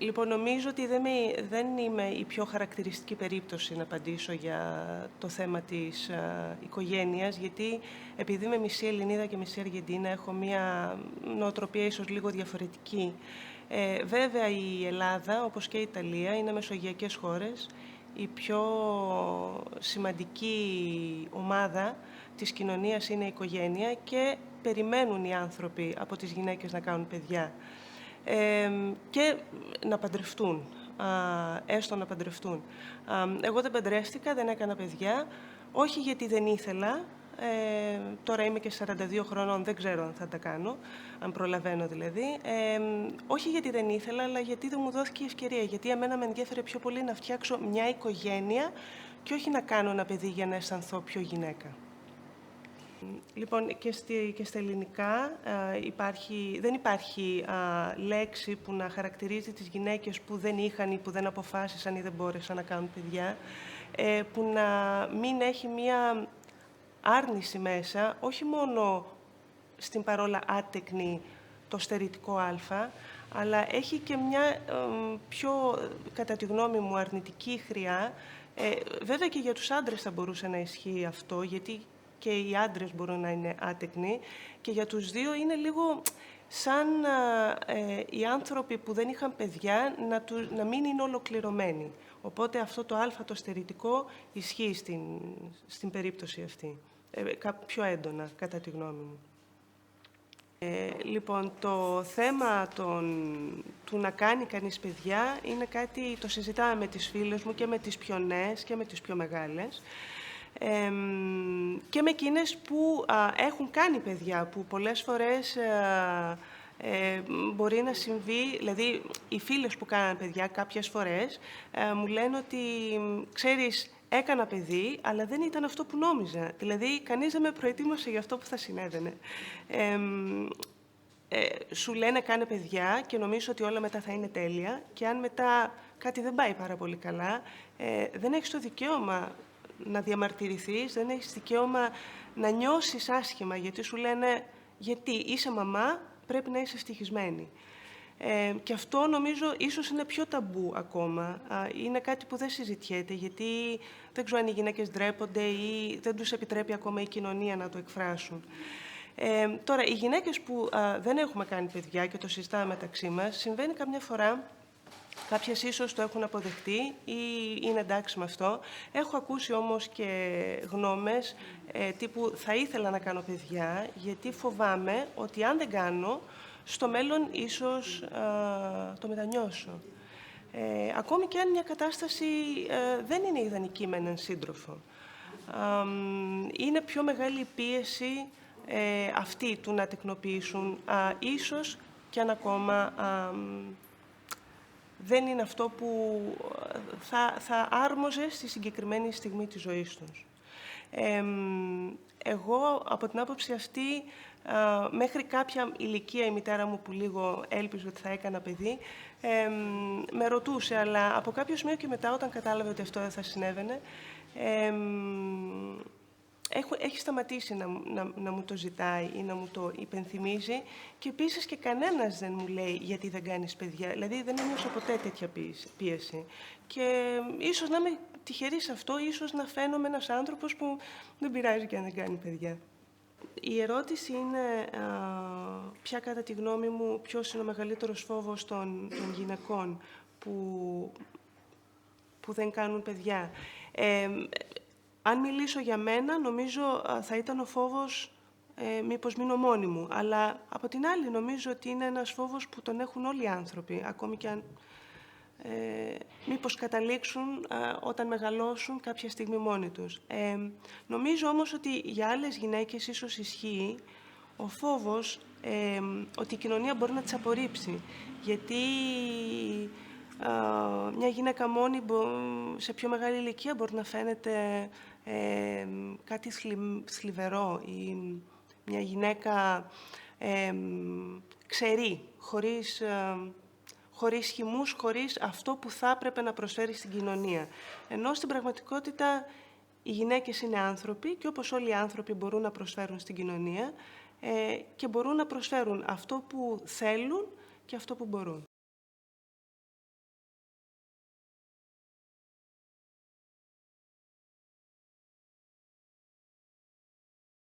Λοιπόν, νομίζω ότι δεν είμαι η πιο χαρακτηριστική περίπτωση να απαντήσω για το θέμα της οικογένειας, γιατί επειδή είμαι μισή Ελληνίδα και μισή Αργεντίνα, έχω μια νοοτροπία ίσως λίγο διαφορετική. Βέβαια, η Ελλάδα, όπως και η Ιταλία, είναι μεσογειακές χώρες. Η πιο σημαντική ομάδα της κοινωνίας είναι η οικογένεια και περιμένουν οι άνθρωποι από τις γυναίκες να κάνουν παιδιά. Και να παντρευτούν, έστω να παντρευτούν. Εγώ δεν παντρεύτηκα, δεν έκανα παιδιά, όχι γιατί δεν ήθελα, τώρα είμαι και 42 χρονών, δεν ξέρω αν θα τα κάνω, αν προλαβαίνω δηλαδή, όχι γιατί δεν ήθελα, αλλά γιατί δεν μου δόθηκε η ευκαιρία, γιατί εμένα με ενδιέφερε πιο πολύ να φτιάξω μια οικογένεια και όχι να κάνω ένα παιδί για να αισθανθώ πιο γυναίκα. Λοιπόν, και στα ελληνικά δεν υπάρχει λέξη που να χαρακτηρίζει τις γυναίκες που δεν είχαν ή που δεν αποφάσισαν ή δεν μπόρεσαν να κάνουν παιδιά, που να μην έχει μία άρνηση μέσα, όχι μόνο στην παρόλα άτεκνη το στερητικό α, αλλά έχει και μια πιο, κατά τη γνώμη μου, αρνητική χρειά. Βέβαια και για τους άντρες θα μπορούσε να ισχύει αυτό, γιατί και οι άντρες μπορούν να είναι άτεκνοι και για τους δύο είναι λίγο σαν οι άνθρωποι που δεν είχαν παιδιά να μην είναι ολοκληρωμένοι. Οπότε αυτό το α, το στερητικό, ισχύει στην περίπτωση αυτή. Πιο έντονα, κατά τη γνώμη μου. Λοιπόν, το θέμα του να κάνει κανείς παιδιά είναι κάτι, το συζητάμε με τις φίλες μου και με τις πιο νέες και με τις πιο μεγάλες. Και με εκείνες που έχουν κάνει παιδιά, που πολλές φορές μπορεί να συμβεί, δηλαδή οι φίλες που κάναν παιδιά κάποιες φορές μου λένε ότι, ξέρεις, έκανα παιδί, αλλά δεν ήταν αυτό που νόμιζα. Δηλαδή, κανείς δεν με προετοίμασε για αυτό που θα συνέβαινε. Σου λένε κάνε παιδιά και νομίζω ότι όλα μετά θα είναι τέλεια και αν μετά κάτι δεν πάει πάρα πολύ καλά, δεν έχεις το δικαίωμα να διαμαρτυρηθείς, δεν έχεις δικαίωμα να νιώσεις άσχημα, γιατί σου λένε γιατί είσαι μαμά, πρέπει να είσαι ευτυχισμένη. Και αυτό νομίζω ίσως είναι πιο ταμπού ακόμα. Είναι κάτι που δεν συζητιέται, γιατί δεν ξέρω αν οι γυναίκες ντρέπονται ή δεν τους επιτρέπει ακόμα η κοινωνία να το εκφράσουν. Τώρα, οι γυναίκες που δεν έχουμε κάνει παιδιά και το συζητάμε μεταξύ μας, συμβαίνει καμιά φορά, κάποιες ίσως το έχουν αποδεχτεί ή είναι εντάξει με αυτό. Έχω ακούσει όμως και γνώμες τύπου θα ήθελα να κάνω παιδιά, γιατί φοβάμαι ότι αν δεν κάνω, στο μέλλον ίσως το μετανιώσω. Ακόμη και αν μια κατάσταση δεν είναι ιδανική με έναν σύντροφο. Είναι πιο μεγάλη πίεση αυτή του να τεκνοποιήσουν, ίσως και αν ακόμα δεν είναι αυτό που θα άρμοζε στη συγκεκριμένη στιγμή της ζωής τους. Εγώ, από την άποψη αυτή, μέχρι κάποια ηλικία η μητέρα μου που λίγο έλπιζε ότι θα έκανα παιδί, με ρωτούσε, αλλά από κάποιο σημείο και μετά, όταν κατάλαβε ότι αυτό δεν θα συνέβαινε, έχει σταματήσει να μου το ζητάει ή να μου το υπενθυμίζει και επίσης και κανένας δεν μου λέει γιατί δεν κάνεις παιδιά. Δηλαδή δεν ένιωσα ποτέ τέτοια πίεση. Και ίσως να είμαι τυχερή σε αυτό, ίσως να φαίνομαι ένας άνθρωπος που δεν πειράζει και αν δεν κάνει παιδιά. Η ερώτηση είναι ποια κατά τη γνώμη μου, ποιος είναι ο μεγαλύτερος φόβος των γυναικών που δεν κάνουν παιδιά. Αν μιλήσω για μένα, νομίζω θα ήταν ο φόβος μήπως μείνω μόνη μου. Αλλά από την άλλη νομίζω ότι είναι ένας φόβος που τον έχουν όλοι οι άνθρωποι, ακόμη και αν μήπως καταλήξουν όταν μεγαλώσουν κάποια στιγμή μόνοι τους. Νομίζω όμως ότι για άλλες γυναίκες ίσως ισχύει ο φόβος ότι η κοινωνία μπορεί να τις απορρίψει. Γιατί μια γυναίκα μόνη σε πιο μεγάλη ηλικία μπορεί να φαίνεται κάτι θλιβερό ή μια γυναίκα ξερή, χωρίς χυμούς, χωρίς αυτό που θα έπρεπε να προσφέρει στην κοινωνία. Ενώ στην πραγματικότητα οι γυναίκες είναι άνθρωποι και όπως όλοι οι άνθρωποι μπορούν να προσφέρουν στην κοινωνία και μπορούν να προσφέρουν αυτό που θέλουν και αυτό που μπορούν.